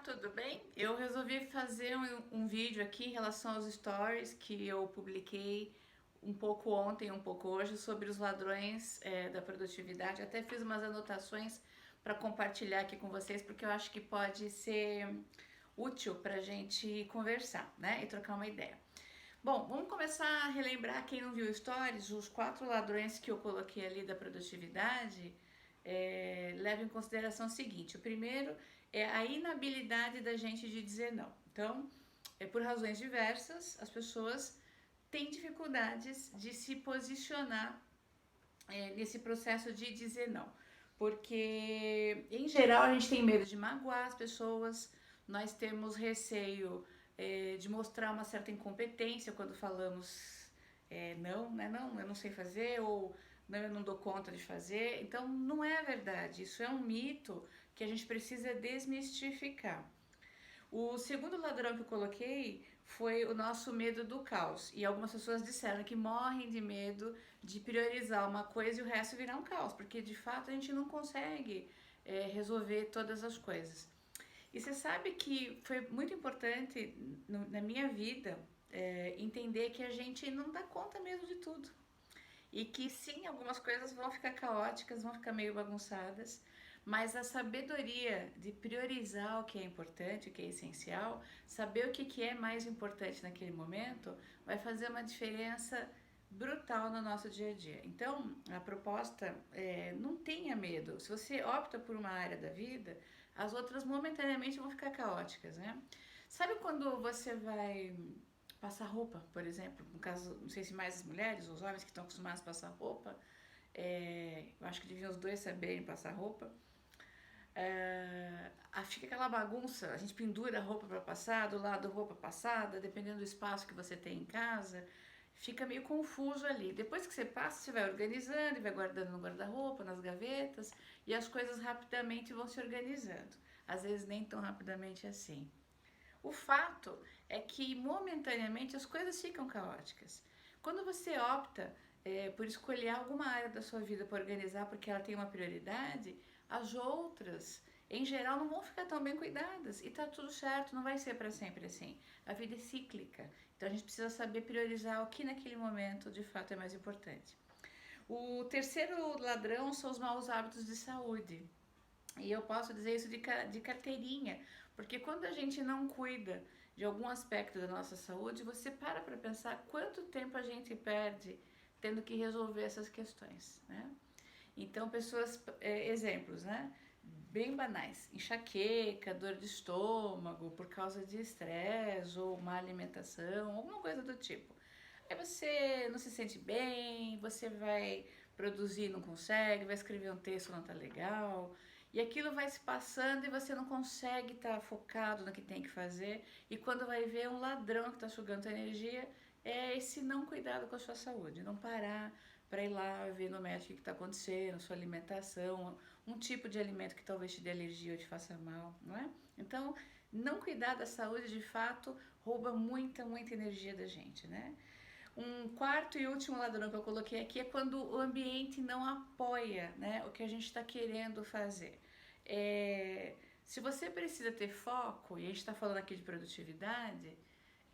tudo bem? Eu resolvi fazer um vídeo aqui em relação aos stories que eu publiquei um pouco ontem, um pouco hoje, sobre os ladrões da produtividade. Até fiz umas anotações para compartilhar aqui com vocês, porque eu acho que pode ser útil para a gente conversar, né? E trocar uma ideia. Bom, vamos começar a relembrar quem não viu stories, os 4 ladrões que eu coloquei ali da produtividade. Leva em consideração o seguinte: o primeiro é a inabilidade da gente de dizer não. Então, por razões diversas, as pessoas têm dificuldades de se posicionar nesse processo de dizer não. Porque, em geral, a gente tem medo de magoar as pessoas, nós temos receio de mostrar uma certa incompetência quando falamos não, né? Não, eu não sei fazer, ou não, eu não dou conta de fazer. Então, não é verdade. Isso é um mito que a gente precisa desmistificar. O segundo ladrão que eu coloquei foi o nosso medo do caos. E algumas pessoas disseram que morrem de medo de priorizar uma coisa e o resto virar um caos, porque de fato a gente não consegue resolver todas as coisas. E você sabe que foi muito importante na minha vida entender que a gente não dá conta mesmo de tudo. E que sim, algumas coisas vão ficar caóticas, vão ficar meio bagunçadas, mas a sabedoria de priorizar o que é importante, o que é essencial, saber o que é mais importante naquele momento, vai fazer uma diferença brutal no nosso dia a dia. Então, a proposta é não tenha medo. Se você opta por uma área da vida, as outras momentaneamente vão ficar caóticas, né? Sabe quando você vai passar roupa, por exemplo, no caso, não sei se mais as mulheres ou os homens que estão acostumados a passar roupa, eu acho que deviam os dois saberem passar roupa. Fica aquela bagunça, a gente pendura a roupa para passar, do lado roupa passada, dependendo do espaço que você tem em casa, fica meio confuso ali. Depois que você passa, você vai organizando e vai guardando no guarda-roupa, nas gavetas, e as coisas rapidamente vão se organizando. Às vezes nem tão rapidamente assim. O fato é que momentaneamente as coisas ficam caóticas. Quando você opta por escolher alguma área da sua vida para organizar porque ela tem uma prioridade, as outras, em geral, não vão ficar tão bem cuidadas e tá tudo certo, não vai ser para sempre assim. A vida é cíclica, então a gente precisa saber priorizar o que naquele momento de fato é mais importante. O terceiro ladrão são os maus hábitos de saúde. E eu posso dizer isso de carteirinha, porque quando a gente não cuida de algum aspecto da nossa saúde, você para pensar quanto tempo a gente perde tendo que resolver essas questões, né? Então, pessoas, exemplos, né? Bem banais, enxaqueca, dor de estômago por causa de estresse ou má alimentação, alguma coisa do tipo. Aí você não se sente bem, você vai produzir, não consegue, vai escrever um texto, não tá legal, e aquilo vai se passando e você não consegue estar focado no que tem que fazer, e quando vai ver um ladrão que está sugando a energia, é esse não cuidado com a sua saúde, não parar para ir lá ver no médico o que está acontecendo, sua alimentação, um tipo de alimento que talvez te dê alergia ou te faça mal, não é? Então, não cuidar da saúde de fato rouba muita, muita energia da gente, né? Um quarto e último ladrão que eu coloquei aqui é quando o ambiente não apoia, né, o que a gente está querendo fazer. Se você precisa ter foco, e a gente está falando aqui de produtividade,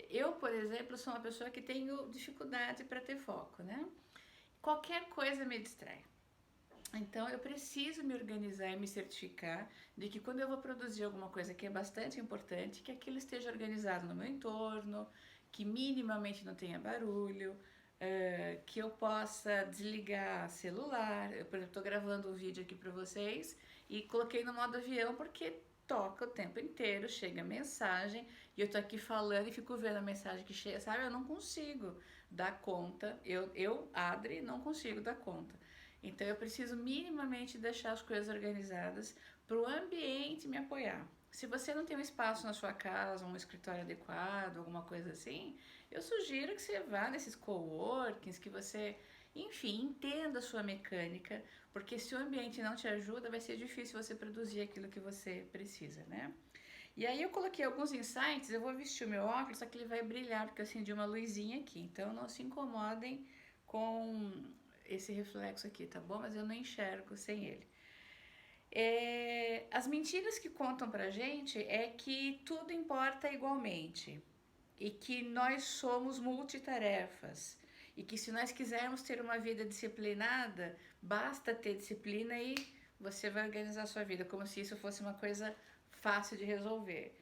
eu, por exemplo, sou uma pessoa que tenho dificuldade para ter foco, né? Qualquer coisa me distrai. Então eu preciso me organizar e me certificar de que quando eu vou produzir alguma coisa que é bastante importante, que aquilo esteja organizado no meu entorno, que minimamente não tenha barulho, que eu possa desligar celular. Eu, por exemplo, estou gravando um vídeo aqui para vocês e coloquei no modo avião porque toca o tempo inteiro, chega mensagem e eu tô aqui falando e fico vendo a mensagem que chega, sabe? Eu não consigo dar conta, Adri, não consigo dar conta. Então eu preciso minimamente deixar as coisas organizadas para o ambiente me apoiar. Se você não tem um espaço na sua casa, um escritório adequado, alguma coisa assim, eu sugiro que você vá nesses coworkings, que você, enfim, entenda a sua mecânica, porque se o ambiente não te ajuda, vai ser difícil você produzir aquilo que você precisa, né? E aí eu coloquei alguns insights, eu vou vestir o meu óculos, só que ele vai brilhar, porque eu acendi uma luzinha aqui, então não se incomodem com esse reflexo aqui, tá bom? Mas eu não enxergo sem ele. As mentiras que contam pra gente é que tudo importa igualmente e que nós somos multitarefas e que se nós quisermos ter uma vida disciplinada, basta ter disciplina e você vai organizar a sua vida, como se isso fosse uma coisa fácil de resolver.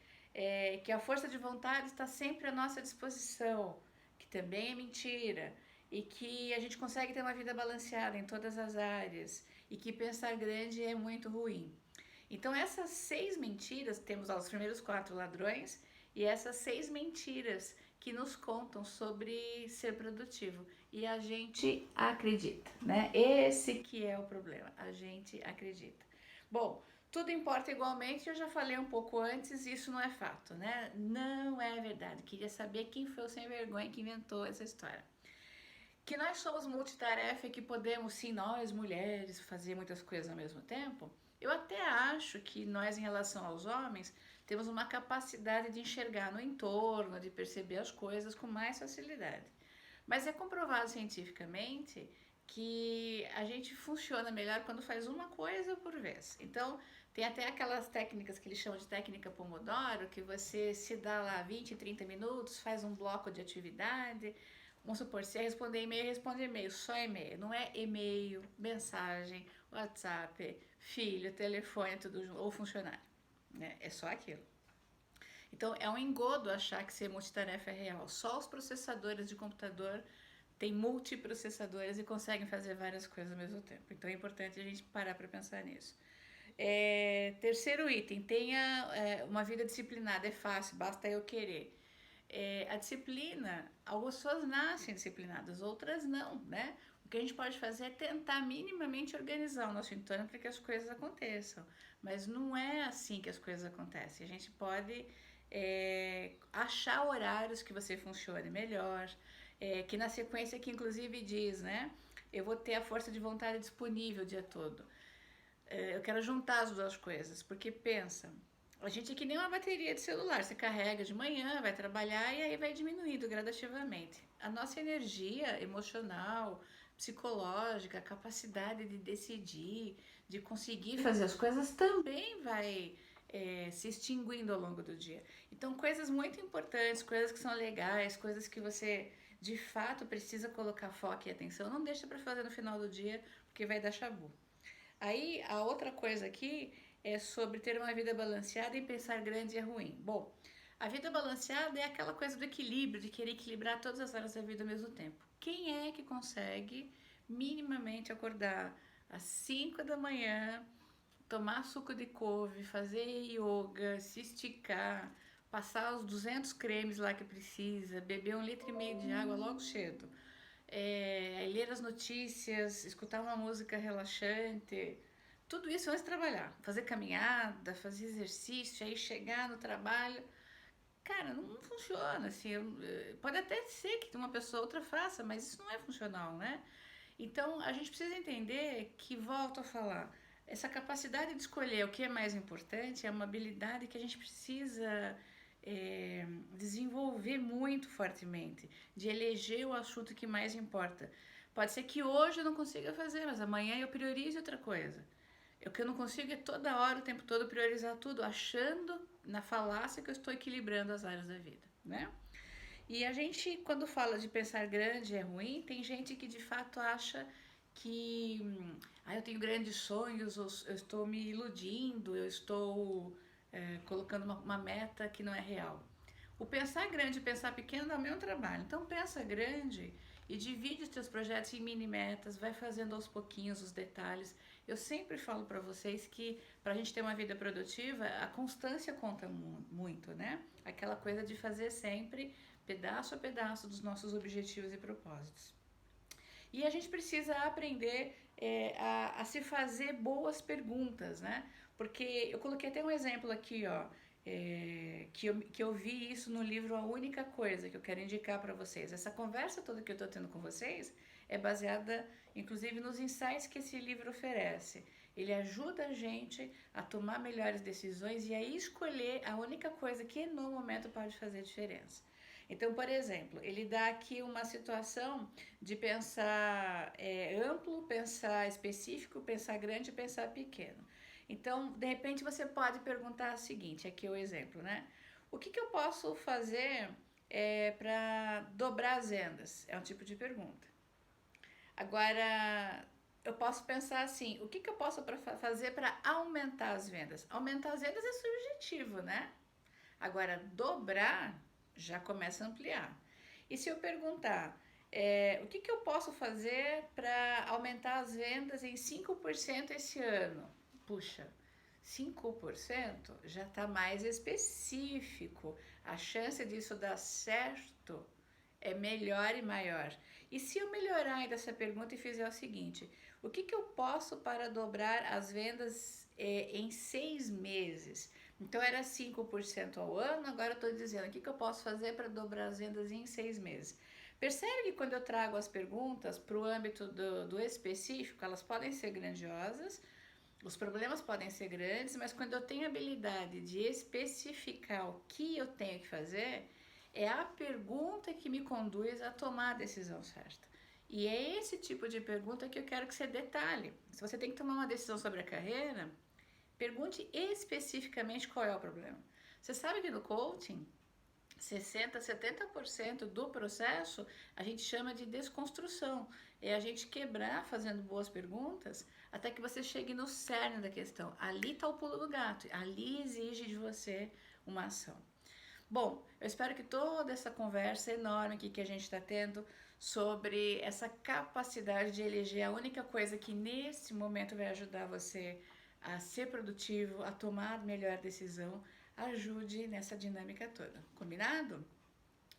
Que a força de vontade está sempre à nossa disposição, que também é mentira, e que a gente consegue ter uma vida balanceada em todas as áreas, e que pensar grande é muito ruim. Então, essas 6 mentiras, temos os primeiros 4 ladrões, e essas 6 mentiras que nos contam sobre ser produtivo. E a gente acredita, né? Esse que é o problema, a gente acredita. Bom, tudo importa igualmente, eu já falei um pouco antes, isso não é fato, né? Não é verdade. Queria saber quem foi o sem vergonha que inventou essa história. Que nós somos multitarefa e que podemos, sim, nós mulheres, fazer muitas coisas ao mesmo tempo, eu até acho que nós, em relação aos homens, temos uma capacidade de enxergar no entorno, de perceber as coisas com mais facilidade. Mas é comprovado cientificamente que a gente funciona melhor quando faz uma coisa por vez. Então, tem até aquelas técnicas que eles chamam de técnica Pomodoro, que você se dá lá 20, 30 minutos, faz um bloco de atividade. Vamos supor, se é responder e-mail, responde e-mail, só e-mail. Não é e-mail, mensagem, WhatsApp, filho, telefone, tudo junto, ou funcionário. Né? É só aquilo. Então, é um engodo achar que ser multitarefa é real. Só os processadores de computador têm multiprocessadores e conseguem fazer várias coisas ao mesmo tempo. Então, é importante a gente parar para pensar nisso. Terceiro item, tenha uma vida disciplinada. É fácil, basta eu querer. A disciplina, algumas pessoas nascem disciplinadas, outras não, né? O que a gente pode fazer é tentar minimamente organizar o nosso entorno para que as coisas aconteçam. Mas não é assim que as coisas acontecem. A gente pode achar horários que você funcione melhor, que na sequência que inclusive diz, né? Eu vou ter a força de vontade disponível o dia todo. Eu quero juntar as duas coisas, porque pensa, a gente é que nem uma bateria de celular, você carrega de manhã, vai trabalhar e aí vai diminuindo gradativamente. A nossa energia emocional, psicológica, a capacidade de decidir, de conseguir fazer as coisas também vai se extinguindo ao longo do dia. Então, coisas muito importantes, coisas que são legais, coisas que você de fato precisa colocar foco e atenção, não deixa para fazer no final do dia, porque vai dar chabu. Aí, a outra coisa aqui é sobre ter uma vida balanceada e pensar grande é ruim. Bom, a vida balanceada é aquela coisa do equilíbrio, de querer equilibrar todas as áreas da vida ao mesmo tempo. Quem é que consegue minimamente acordar às 5 da manhã, tomar suco de couve, fazer yoga, se esticar, passar os 200 cremes lá que precisa, beber 1,5 litro de água logo cedo, ler as notícias, escutar uma música relaxante, tudo isso antes de trabalhar, fazer caminhada, fazer exercício, aí chegar no trabalho, cara, não funciona assim. Pode até ser que uma pessoa ou outra faça, mas isso não é funcional, né? Então a gente precisa entender que, volto a falar, essa capacidade de escolher o que é mais importante é uma habilidade que a gente precisa desenvolver muito fortemente, de eleger o assunto que mais importa. Pode ser que hoje eu não consiga fazer, mas amanhã eu priorize outra coisa. O que eu não consigo é toda hora, o tempo todo, priorizar tudo, achando na falácia que eu estou equilibrando as áreas da vida, né? E a gente, quando fala de pensar grande é ruim, tem gente que de fato acha que eu tenho grandes sonhos, eu estou me iludindo, eu estou colocando uma meta que não é real. O pensar grande e pensar pequeno dá o mesmo trabalho. Então pensa grande e divide os teus projetos em mini metas, vai fazendo aos pouquinhos os detalhes. Eu sempre falo para vocês que para a gente ter uma vida produtiva, a constância conta muito, né? Aquela coisa de fazer sempre pedaço a pedaço dos nossos objetivos e propósitos. E a gente precisa aprender a se fazer boas perguntas, né? Porque eu coloquei até um exemplo aqui, ó, que eu vi isso no livro A Única Coisa, que eu quero indicar para vocês. Essa conversa toda que eu estou tendo com vocês é baseada, inclusive, nos insights que esse livro oferece. Ele ajuda a gente a tomar melhores decisões e a escolher a única coisa que no momento pode fazer diferença. Então, por exemplo, ele dá aqui uma situação de pensar amplo, pensar específico, pensar grande e pensar pequeno. Então, de repente, você pode perguntar o seguinte, aqui é o exemplo, né? O que eu posso fazer para dobrar as vendas? É um tipo de pergunta. Agora, eu posso pensar assim, o que eu posso fazer para aumentar as vendas? Aumentar as vendas é subjetivo, né? Agora, dobrar já começa a ampliar. E se eu perguntar, o que eu posso fazer para aumentar as vendas em 5% esse ano? Puxa, 5% já está mais específico. A chance disso dar certo é melhor e maior. E se eu melhorar ainda essa pergunta e fizer o seguinte: o que eu posso para dobrar as vendas em 6 meses? Então era 5% ao ano, agora eu estou dizendo o que eu posso fazer para dobrar as vendas em 6 meses. Percebe que quando eu trago as perguntas para o âmbito do específico, elas podem ser grandiosas, os problemas podem ser grandes, mas quando eu tenho a habilidade de especificar o que eu tenho que fazer, é a pergunta que me conduz a tomar a decisão certa. E é esse tipo de pergunta que eu quero que você detalhe. Se você tem que tomar uma decisão sobre a carreira, pergunte especificamente qual é o problema. Você sabe que no coaching, 60, 70% do processo a gente chama de desconstrução. É a gente quebrar fazendo boas perguntas até que você chegue no cerne da questão. Ali está o pulo do gato. Ali exige de você uma ação. Bom, eu espero que toda essa conversa enorme aqui que a gente está tendo sobre essa capacidade de eleger a única coisa que nesse momento vai ajudar você a ser produtivo, a tomar a melhor decisão, ajude nessa dinâmica toda. Combinado?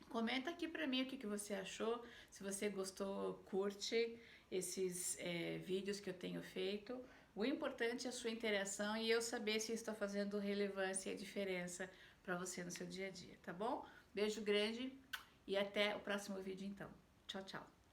Comenta aqui pra mim o que você achou. Se você gostou, curte esses vídeos que eu tenho feito. O importante é a sua interação e eu saber se está fazendo relevância e diferença para você no seu dia a dia, tá bom? Beijo grande e até o próximo vídeo então. Tchau, tchau.